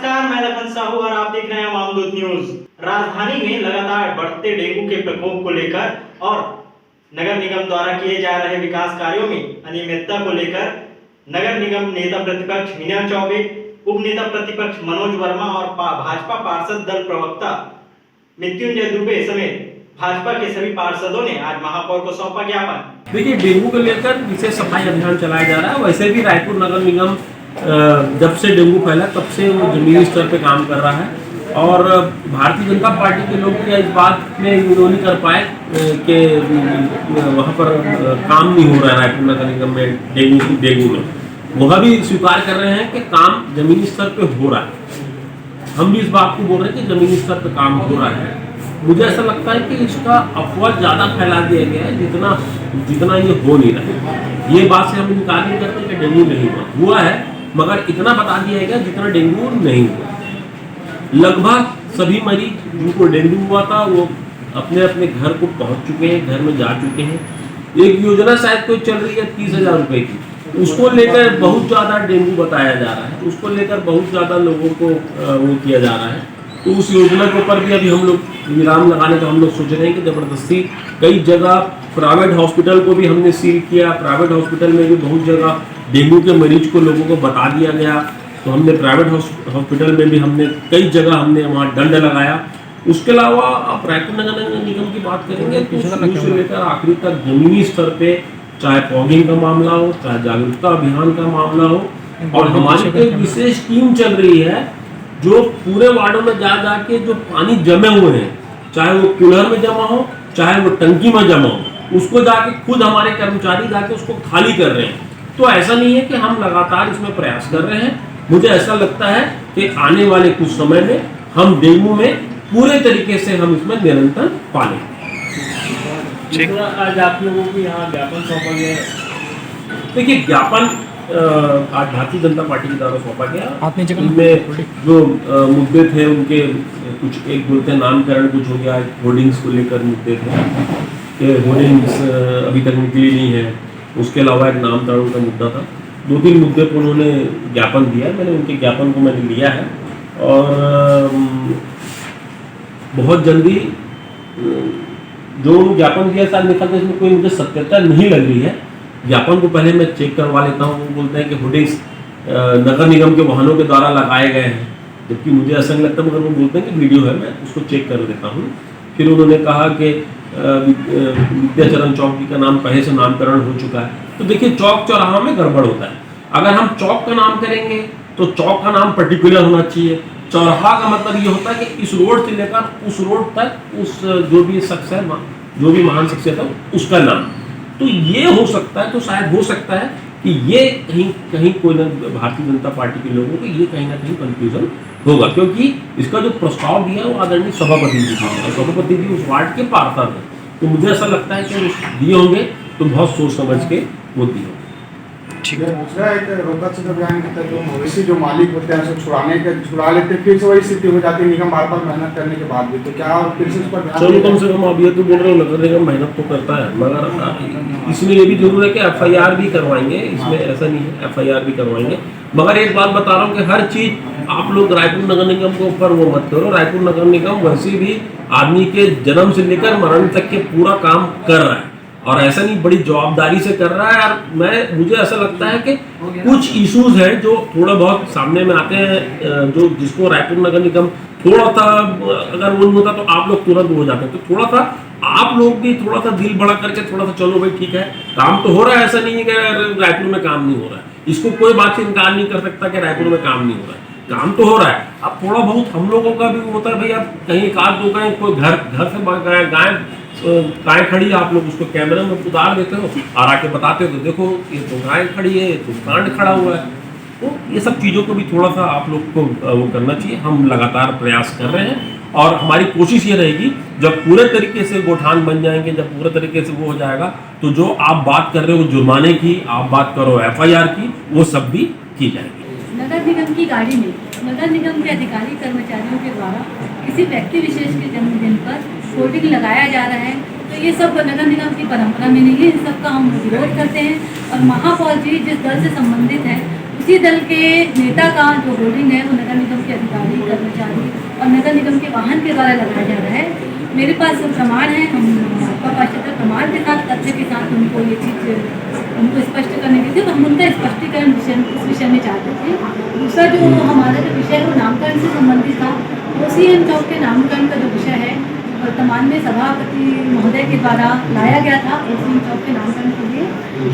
नमस्कार, मैं लखन साहू और आप देख रहे हैं वामदूत न्यूज। राजधानी में लगातार बढ़ते डेंगू के प्रकोप को लेकर और नगर निगम द्वारा किए जा रहे विकास कार्यों में अनियमितता को लेकर नगर निगम नेता प्रतिपक्ष मीना चौबे, उप नेता प्रतिपक्ष मनोज वर्मा और भाजपा पार्षद दल प्रवक्ता मृत्युंजय दुबे समेत भाजपा के सभी पार्षदों ने आज महापौर को सौंपा ज्ञापन। देखिए, डेंगू को लेकर विशेष सफाई अभियान चलाया जा रहा है। वैसे भी रायपुर नगर निगम जब से डेंगू फैला तब से वो जमीनी स्तर पे काम कर रहा है और भारतीय जनता पार्टी के लोग क्या इस बात में विरोध नहीं कर पाए कि वहाँ पर काम नहीं हो रहा है रायपुर नगर निगम में डेंगू में। वह भी स्वीकार कर रहे हैं कि काम जमीनी स्तर पे हो रहा है। हम भी इस बात को बोल रहे हैं कि जमीनी स्तर पे काम हो रहा है। मुझे ऐसा लगता है कि इसका अफवाह ज़्यादा फैला दिया गया है जितना ये हो नहीं रहा है। ये बात से हम इनकार नहीं करते कि डेंगू नहीं हुआ है, मगर इतना बता दिया गया जितना डेंगू नहीं हुआ। लगभग सभी मरीज जिनको डेंगू हुआ था वो अपने अपने घर को पहुंच चुके हैं, घर में जा चुके हैं। एक योजना शायद कोई चल रही है 30,000 रुपये की, उसको लेकर बहुत ज़्यादा डेंगू बताया जा रहा है, उसको लेकर बहुत ज़्यादा लोगों को वो किया जा रहा है। तो उस योजना के ऊपर भी अभी हम लोग विराम लगाने का हम लोग सोच रहे हैं कि ज़बरदस्ती कई जगह प्राइवेट हॉस्पिटल को भी हमने सील किया। प्राइवेट हॉस्पिटल में भी बहुत जगह डेंगू के मरीज को लोगों को बता दिया गया, तो हमने प्राइवेट हॉस्पिटल में भी हमने कई जगह हमने वहाँ दंड लगाया। उसके अलावा आप रायपुर नगर निगम की बात करेंगे तो शुरू से लेकर आखिरी तक जमीनी स्तर पे चाहे फॉगिंग का मामला हो, चाहे जागरूकता अभियान का मामला हो, और हमारी एक विशेष टीम चल रही है जो पूरे वार्डों में जा जाके जो पानी जमे हुए हैं, चाहे वो कूलर में जमा हो चाहे वो टंकी में जमा हो, उसको जाके खुद हमारे कर्मचारी जाके उसको खाली कर रहे हैं। तो ऐसा नहीं है कि हम लगातार इसमें प्रयास कर रहे हैं। मुझे ऐसा लगता है कि आने वाले कुछ समय में हम डेंगू में पूरे तरीके से हम इसमें निरंतर पालेंगे। आज आप लोगों को यहाँ ज्ञापन सौंपा गया है। देखिए, ज्ञापन आज भारतीय जनता पार्टी के द्वारा सौंपा गया। इनमें जो मुद्दे थे उनके कुछ एक बोलते हैं नामकरण कुछ हो गया, होर्डिंग्स को लेकर मुद्दे थे कि होर्डिंग्स अभी तक निकली नहीं है। उसके अलावा एक नामकरण का मुद्दा था। 2-3 मुद्दे पर उन्होंने ज्ञापन दिया। मैंने उनके ज्ञापन को मैंने लिया है और बहुत जल्दी जो ज्ञापन दिया शायद निकलता है इसमें कोई मुझे सत्यता नहीं लग रही है। ज्ञापन को पहले मैं चेक करवा लेता हूँ। वो बोलते हैं कि होर्डिंग्स नगर निगम के वाहनों के द्वारा लगाए गए हैं, जबकि मुझे ऐसा नहीं लगता, मगर वो बोलते हैं कि वीडियो है, मैं उसको चेक कर देता हूँ। फिर उन्होंने कहा कि विद्याचरण चौक का नाम पहले से नामकरण हो चुका है। तो देखिए, चौक चौराहा में गड़बड़ होता है। अगर हम चौक का नाम करेंगे तो चौक का नाम पर्टिकुलर होना चाहिए। चौराहा का मतलब ये होता है कि इस रोड से लेकर उस रोड तक उस जो भी शख्स है, जो भी महान शख्सियत है, उसका नाम। तो ये हो सकता है, तो शायद हो सकता है कि ये कहीं कोई ना भारतीय जनता पार्टी के लोगों को ये कहीं ना कहीं कंफ्यूजन होगा, क्योंकि इसका जो प्रस्ताव दिया है वो आदरणीय सभापति जी का है। सभापति जी उस वार्ड के पार्षद हैं, तो मुझे ऐसा लगता है कि दिए होंगे तो बहुत सोच समझ के वो दिए होंगे। ठीक है। दूसरा एक रोकथ अभियान के तहत जो मवेशी जो मालिक होते हैं उसे छुड़ा लेते, फिर से वही स्थिति हो जाती है निगम बार मेहनत करने के बाद भी। तो क्या फिर से उस पर चलो, कम से कम अब ये तो बोल रहे हो नगर निगम मेहनत तो करता है, मगर इसमें ये भी जरूर है कि FIR भी करवाएंगे। इसमें ऐसा नहीं है, FIR भी करवाएंगे। मगर एक बात बता रहा हूँ कि हर चीज आप लोग रायपुर नगर निगम के ऊपर वो मत करो। रायपुर नगर निगम वैसे भी आदमी के जन्म से लेकर मरण तक के पूरा काम कर रहा है और ऐसा नहीं, बड़ी जवाबदारी से कर रहा है। और मुझे ऐसा लगता है कि कुछ इश्यूज हैं जो थोड़ा बहुत सामने में आते हैं, जो जिसको रायपुर नगर निगम थोड़ा सा अगर वो नहीं होता तो आप लोग तुरंत हो जाते हैं। तो थोड़ा सा आप लोग भी थोड़ा सा दिल बड़ा करके थोड़ा सा चलो भाई ठीक है, काम तो हो रहा है, ऐसा नहीं है कि रायपुर में काम नहीं हो रहा है। इसको कोई बात से इनकार नहीं कर सकता कि रायपुर में काम नहीं हो रहा है, काम तो हो रहा है। अब थोड़ा बहुत हम लोगों का भी होता है भाई, आप कहीं एक आध दो कहीं कोई घर से गाय खड़ी है, आप लोग उसको कैमरे में उतार देते हो और आके बताते हो तो देखो ये तो गाय खड़ी है, ये तो कांड खड़ा हुआ है। तो ये सब चीज़ों को भी थोड़ा सा आप लोग को वो करना चाहिए। हम लगातार प्रयास कर रहे हैं और हमारी कोशिश ये रहेगी जब पूरे तरीके से गोठान बन जाएंगे, जब पूरे तरीके से वो हो जाएगा, तो जो आप बात कर रहे हो जुर्माने की, आप बात करो FIR की, वो सब भी की जाएगी। नगर निगम की गाड़ी में नगर निगम के अधिकारी कर्मचारियों के द्वारा किसी व्यक्ति विशेष के जन्मदिन पर होर्डिंग लगाया जा रहा है, तो ये सब नगर निगम की परंपरा में नहीं है। इन सब का हम विरोध करते हैं और महापौर जी जिस दल से संबंधित है किसी दल के नेता का जो होर्डिंग है वो नगर निगम के अधिकारी, कर्मचारी और नगर निगम के वाहन के द्वारा लगाया जा रहा है। मेरे पास जो प्रमाण है, हम आपका पाठ्यक्रम प्रमाण के साथ, तथ्य के साथ उनको ये चीज़ उनको स्पष्ट करने की थी, तो हम उनका स्पष्टीकरण इस विषय में चाहते थे। दूसरा जो हमारा जो विषय है वो नामकरण से संबंधित था। OCM चौक के नामकरण का जो विषय है वर्तमान में सभापति महोदय के द्वारा लाया गया था OCM चौक के नामकरण के लिए।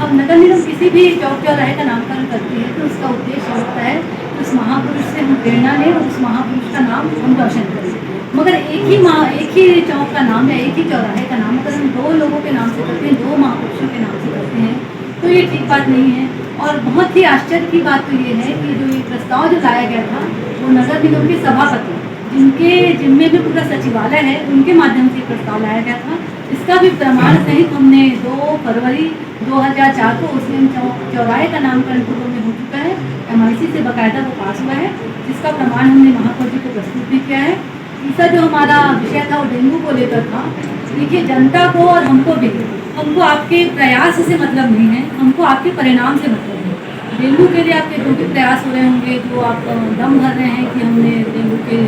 अब नगर निगम किसी भी चौक चौराहे का नामकरण करती है तो उसका उद्देश्य होता है कि उस महापुरुष से हम प्रेरणा लें और उस महापुरुष का नाम हम रोशन करें। मगर एक ही चौक का नाम या एक ही चौराहे का नाम अगर हम दो लोगों के नाम से करते हैं, दो महापुरुषों के नाम से करते हैं, तो ये ठीक बात नहीं है। और बहुत ही आश्चर्य की बात तो ये है कि जो ये प्रस्ताव जो लाया गया था वो नगर निगम के सभापति, जिनके जिम्मे में पूरा सचिवालय है, उनके माध्यम से प्रस्ताव लाया गया था। इसका भी प्रमाण सहित हमने 2 फरवरी 2004 को OCM चौराहे का नामकरण पूर्व में हो चुका है, MIC से बाकायदा वो पास हुआ है, जिसका प्रमाण हमने महापौर जी को प्रस्तुत भी किया है। तीसरा जो हमारा विषय था वो डेंगू को लेकर था। देखिए, जनता को और हमको भी, हमको आपके प्रयास से मतलब नहीं है, हमको आपके परिणाम से मतलब है। डेंगू के लिए आपके जो भी प्रयास हो रहे होंगे, जो आप दम भर रहे हैं कि हमने डेंगू के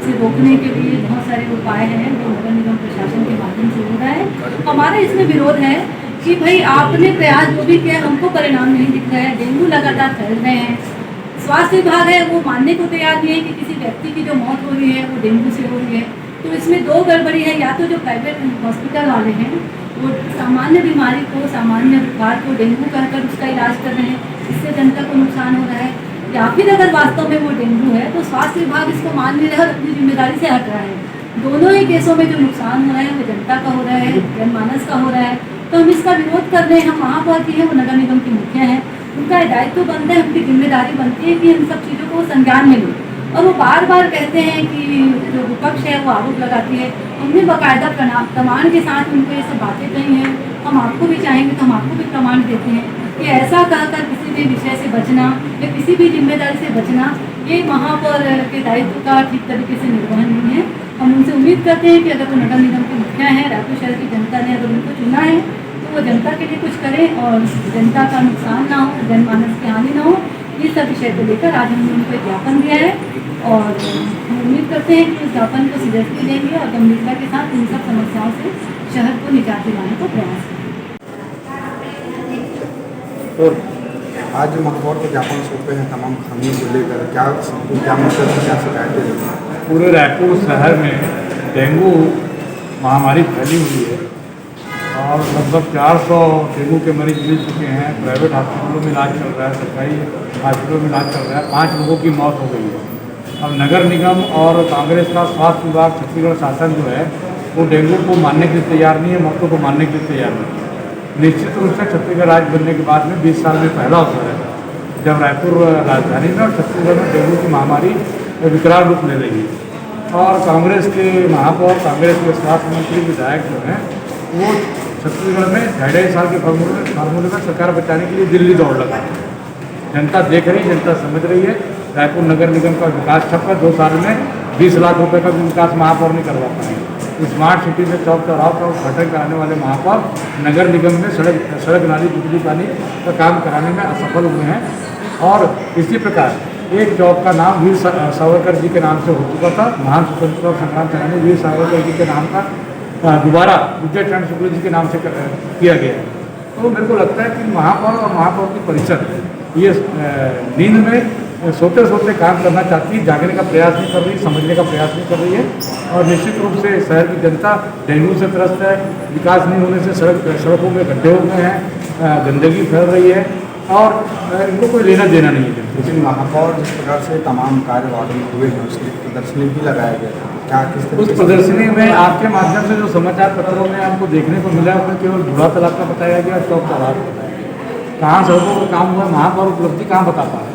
से रोकने के लिए बहुत सारे उपाय हैं जो नगर निगम प्रशासन के माध्यम से हो रहा है। हमारा इसमें विरोध है कि भाई आपने प्रयास जो भी किया, हमको परिणाम नहीं दिख रहा है। डेंगू लगातार फैल रहे हैं। स्वास्थ्य विभाग है वो मानने को तैयार नहीं है कि किसी व्यक्ति की जो मौत हो रही है वो डेंगू से हो रही है। तो इसमें 2 गड़बड़ी है, या तो जो प्राइवेट हॉस्पिटल वाले हैं वो सामान्य बीमारी को, सामान्य बुखार को डेंगू कहकर उसका इलाज कर रहे हैं, इससे जनता को नुकसान हो रहा है, या फिर अगर वास्तव में वो डेंगू है तो स्वास्थ्य विभाग इसको मान नहीं रहा और अपनी जिम्मेदारी से हट रहा है। दोनों ही केसों में जो नुकसान हो रहा है वो जनता का हो रहा है, जनमानस का हो रहा है। तो हम इसका विरोध कर रहे हैं। हम महापौर जी हैं, वो नगर निगम के मुखिया हैं, उनका दायित्व बनता है, उनकी जिम्मेदारी बनती है कि इन सब चीज़ों को संज्ञान में लें। और वो बार बार कहते हैं कि जो विपक्ष है वो आरोप लगाती है। हमने बाकायदा प्रमाण के साथ उनको ये सब बातें कही हैं। हम आपको भी चाहेंगे तो हम आपको भी प्रमाण देते हैं कि ऐसा कहकर किसी भी विषय से बचना या किसी भी जिम्मेदारी से बचना, ये महापौर के दायित्व का ठीक तरीके से निर्वहन नहीं है। हम उनसे उम्मीद करते हैं कि अगर वो नगर निगम के मुखिया हैं, रायपुर शहर की जनता ने अगर उनको चुना है तो वो जनता के लिए कुछ करें और जनता का नुकसान ना हो, जनमानस की हानि ना हो। ये सब विषय को लेकर आज हमने उनको एक ज्ञापन दिया है और हम उम्मीद करते हैं कि उस ज्ञापन को सीरियसली लेंगे और गंभीरता के साथ इन सब समस्याओं से शहर को निजात दिलाने का प्रयास करेंगे। तो आज महापौर को ज्ञापन सौंपे हैं तमाम खामियों को लेकर, क्या मतलब क्या शिकायतें? पूरे रायपुर शहर में डेंगू महामारी फैली हुई है और लगभग 400 डेंगू के मरीज मिल चुके हैं। प्राइवेट हॉस्पिटलों में इलाज चल रहा है, सरकारी हॉस्पिटलों में इलाज चल रहा है। 5 लोगों की मौत हो गई है। अब नगर निगम और कांग्रेस का स्वास्थ्य विभाग, छत्तीसगढ़ शासन जो है वो डेंगू को मानने के लिए तैयार नहीं है, मौतों को मानने के लिए तैयार नहीं है। निश्चित रूप से छत्तीसगढ़ राज्य बनने के बाद में 20 साल में पहला अवसर है जब रायपुर राजधानी में और छत्तीसगढ़ में डेंगू की महामारी विकराल रूप ले रही है। और कांग्रेस के महापौर, कांग्रेस के स्वास्थ्य मंत्री, विधायक जो हैं वो छत्तीसगढ़ में 2.5 साल के फार्मूले में सरकार बचाने के लिए दिल्ली दौड़ लगा है। जनता देख रही, जनता समझ रही है। रायपुर नगर निगम का विकास ठप है। 2 साल में 20 लाख रुपए का भी विकास महापौर नहीं करवा पाएंगे। स्मार्ट सिटी में चौक चौराहा का उद्घाटन कराने वाले महापौर नगर निगम में सड़क नाली, बिजली पानी का काम कराने में असफल हुए हैं। और इसी प्रकार एक चौक का नाम वीर सावरकर जी के नाम से हो चुका था। महान स्वतंत्रता संग्राम सेनानी वीर सावरकर जी के नाम का दोबारा विजय चंद्र शुक्ल जी के नाम से किया गया है। तो मेरे को लगता है कि महापौर और महापौर की परिषद ये नींद में सोते सोते काम करना चाहती है, जागने का प्रयास नहीं कर रही, समझने का प्रयास नहीं कर रही है। और निश्चित रूप से शहर की जनता डेंगू से त्रस्त है। विकास नहीं होने से सड़कों में गड्ढे हो गए हैं, गंदगी फैल रही है और इनको कोई लेना देना नहीं है। लेकिन महापौर जिस प्रकार से तमाम कार्य वादन हुए हैं उसकी प्रदर्शनी भी लगाया गया था, क्या किस तरह? उस प्रदर्शनी में आपके माध्यम से जो समाचार पत्रों में आपको देखने को मिला उसमें केवल बूढ़ा तालाब का बताया गया, चौक चौराहा का बताया गया। कहाँ सड़कों का काम हुआ, महापौर उपलब्धि कहाँ बताता है?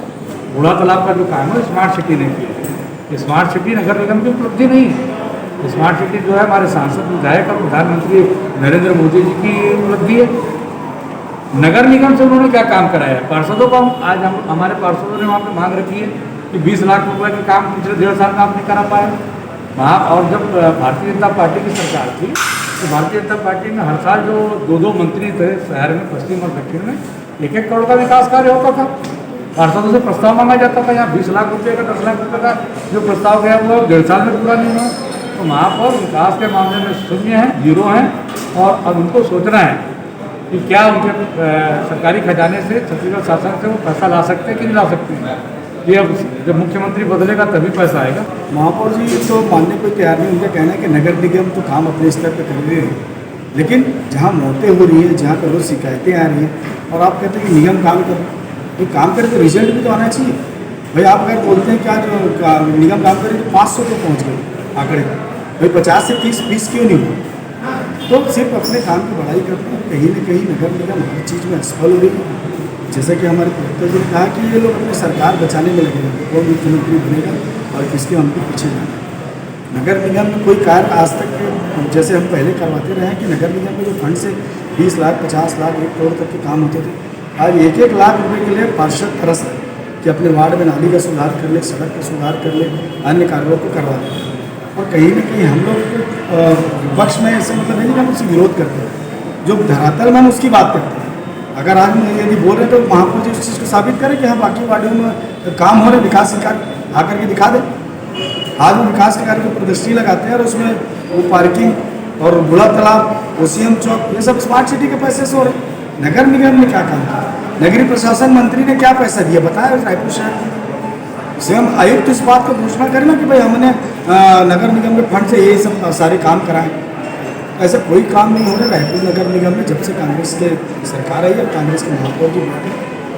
बूढ़ा तालाब का जो काम है स्मार्ट सिटी ने किया। स्मार्ट सिटी नगर निगम की उपलब्धि नहीं है। स्मार्ट सिटी जो है हमारे सांसद, विधायक और प्रधानमंत्री नरेंद्र मोदी जी की उपलब्धि है। नगर निगम से उन्होंने क्या काम कराया है? पार्षदों को आज हमारे पार्षदों ने वहाँ पे मांग रखी है कि 20 लाख रुपए के काम पिछले 1.5 साल में आप नहीं करा पाए वहाँ। और जब भारतीय जनता पार्टी की सरकार थी तो भारतीय जनता पार्टी में हर साल जो 2-2 मंत्री थे शहर में, पश्चिम और दक्षिण में, 1-1 करोड़ का विकास कार्य होता था। पार्षदों से प्रस्ताव मांगा जाता था, यहाँ 20 लाख रुपये का 10 लाख रुपये का जो प्रस्ताव गया वो 1.5 साल में पूरा नहीं हुआ। तो वहाँ पर विकास के मामले में शून्य है, 0 है। और अब उनको सोचना है कि क्या उनके सरकारी खजाने से, छत्तीसगढ़ शासन से वो पैसा ला सकते हैं कि नहीं ला सकते हैं। ये अब जब मुख्यमंत्री बदलेगा तभी पैसा आएगा। महापौर जी तो मानने को तैयार नहीं। उनका कहना है कि नगर निगम तो काम अपने स्तर पर कर रहे हैं, लेकिन जहाँ मौतें हो रही है, जहाँ पर रोज शिकायतें आ रही हैं और आप कहते हैं कि निगम काम कर, तो काम करे तो रिजल्ट भी तो आना चाहिए भाई। आप अगर बोलते हैं कि आज निगम काम करे तो 500 तो पहुँच गए आंकड़े, भाई 50 से 30 20 क्यों नहीं हुआ? तो सिर्फ अपने काम की बढ़ाई करते हैं, कहीं ना कहीं नगर निगम हर चीज़ में असफल हो रही है। जैसा कि हमारे प्रवक्ता जी ने कहा कि ये लोग अपनी सरकार बचाने में लगे हैं, कौन मुख्यमंत्री बनेगा और किसके हमको पीछे जाना। नगर निगम में कोई कार्य आज तक जैसे हम पहले करवाते रहे हैं कि नगर निगम में जो फंड से 20 लाख 50 लाख 1 करोड़ तक के काम होते थे, आज 1-1 लाख रुपए के लिए पार्षद तरस है कि अपने वार्ड में नाली का सुधार कर ले, सड़क का सुधार कर ले, अन्य कार्यों को करवा ले। और कहीं ना कहीं हम लोग विपक्ष में ऐसे मतलब नहीं कि हम उससे विरोध करते हैं, जो धरातल में हम उसकी बात करते हैं। अगर आज हम यदि बोल रहे हैं तो महापौर जी उस चीज़ को साबित करें कि हाँ बाकी वार्डों में काम हो रहे, विकास के कार्य आकर के दिखा दें। आज वो विकास के कार्य को प्रदर्शनी लगाते हैं और उसमें वो पार्किंग और बुढ़ा तालाब, ओसीएम चौक, ये सब स्मार्ट सिटी के पैसे से हो रहे। नगर निगम ने क्या काम किया? नगरीय प्रशासन मंत्री ने क्या पैसा दिया बताया रायपुर शहर में? स्वयं आयुक्त इस बात को घोषणा करें ना कि भाई हमने नगर निगम के फंड से ये सब सारे काम कराएं। ऐसा कोई काम नहीं हो रहा रायपुर नगर निगम में जब से कांग्रेस के सरकार आई है, कांग्रेस के महापौर जी बैठे।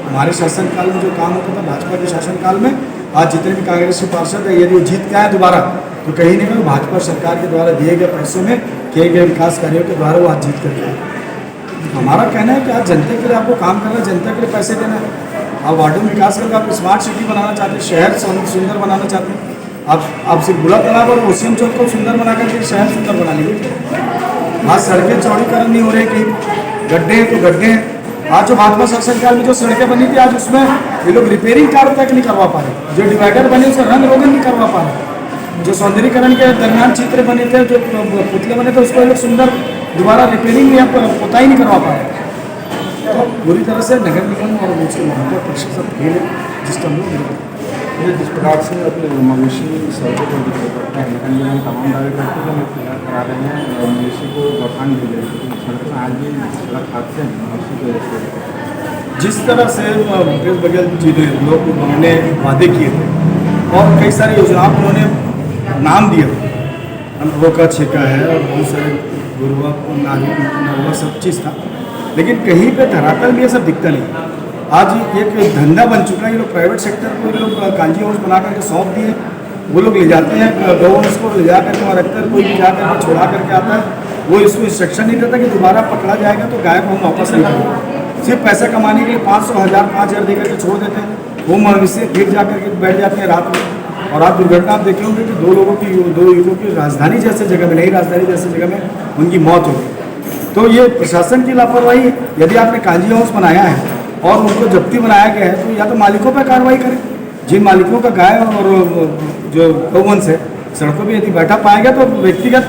हमारे शासनकाल में जो काम होता था भाजपा के शासनकाल में, आज जितने भी कांग्रेस के पार्षद है यदि वो जीत के आए दोबारा तो कहीं ना कहीं भाजपा सरकार के द्वारा दिए गए पैसों में किए गए विकास कार्यों के द्वारा वो आज जीत कर आए। हमारा कहना है कि आज जनता के लिए आपको काम करना है, जनता के लिए पैसे देना है। आप वार्डों में विकास करके आप स्मार्ट सिटी बनाना चाहते हैं, शहर सुंदर बनाना चाहते हैं, आप सिर्फ बुढ़ा तालाब और ओसीएम चौक को सुंदर बना करके शहर सुंदर बना लीजिए। आज सड़कें चौड़ीकरण नहीं हो रही, कहीं गड्ढे हैं तो गड्ढे हैं। आज जो भाजपा शासनकाल में जो सड़कें बनी थी आज उसमें ये लोग रिपेयरिंग कार्य तक नहीं करवा पा रहे। जो डिवाइडर बने उसका रंग रोगन नहीं करवा पा रहे। जो सौंदर्यीकरण के दरमियान चित्र बने थे, जो पुतले बने थे, उसको ये लोग सुंदर दोबारा रिपेयरिंग या पोताई नहीं करवा पा रहे। तो पूरी तरह से नगर निगम और उसके महापौर प्रशासन फेल है, जिसका हम लोग ये जिस प्रकार से अपने मवेशी सड़कों पर दिखाई पड़ता है, नगर निगम तमाम दावे करते हैं लोग तैयार करा रहे हैं और मवेशी को गौठान दे रहे हैं, सड़क में आज भी सड़क हादसे हैं मवेशी की वजह से। जिस तरह से भूपेश बघेल जी ने लोग उन्होंने वादे किए थे और कई सारी योजनाओं को उन्होंने नाम दिया, रोका छेका है और बहुत सारे गुरुआ नरवा सब चीज़ था, लेकिन कहीं पे धरातल में ये सब दिखता नहीं। आज एक धंधा बन चुका है, ये लोग प्राइवेट सेक्टर को ये लोग कांजी हाउस बना करके सौंप दिए, वो लोग ले जाते हैं गवर्नमेंट को ले जा करके और अक्सर कोई भी जा करके छोड़ा करके आता है, वो इसको इंस्ट्रक्शन नहीं देता कि दोबारा पकड़ा जाएगा तो गाय को हम वापस नहीं करेंगे। सिर्फ पैसा कमाने के लिए 500, 1000, 5000 दे करके छोड़ देते हैं। वो मवेशी फिर जा करके बैठ जाते हैं रात में। और आप दुर्घटना आप देखे होंगे कि 2 युवकों की राजधानी जैसे जगह में, नई राजधानी जैसे जगह में उनकी मौत हो गई। तो ये प्रशासन की लापरवाही है। यदि आपने कांजी हाउस बनाया है और उनको जब्ती बनाया गया है तो या तो मालिकों पर कार्रवाई करें। जिन मालिकों का गाय और जो गौवंश है सड़कों पर यदि बैठा पाएगा तो व्यक्तिगत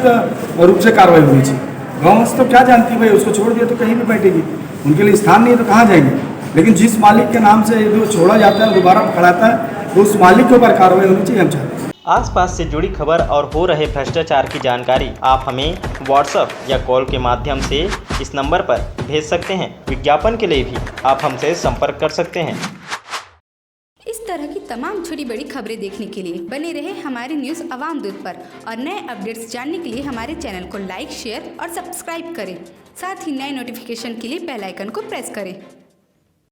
रूप से कार्रवाई होनी चाहिए। गौवंश तो क्या जानती है भाई, उसको छोड़ दिया तो कहीं भी बैठेगी, उनके लिए स्थान नहीं है तो कहाँ जाएंगे। लेकिन जिस मालिक के नाम से यदि वो छोड़ा जाता है दोबारा पकड़ाता है तो उस मालिक के ऊपर कार्रवाई होनी चाहिए, हम चाहते हैं। आसपास से जुड़ी खबर और हो रहे भ्रष्टाचार की जानकारी आप हमें व्हाट्सएप या कॉल के माध्यम से इस नंबर पर भेज सकते हैं। विज्ञापन के लिए भी आप हमसे संपर्क कर सकते हैं। इस तरह की तमाम छोटी बड़ी खबरें देखने के लिए बने रहे हमारे न्यूज़ अवाम दूत पर और नए अपडेट्स जानने के लिए हमारे चैनल को लाइक, शेयर और सब्सक्राइब करें। साथ ही नए नोटिफिकेशन के लिए बेल आइकन को प्रेस करें।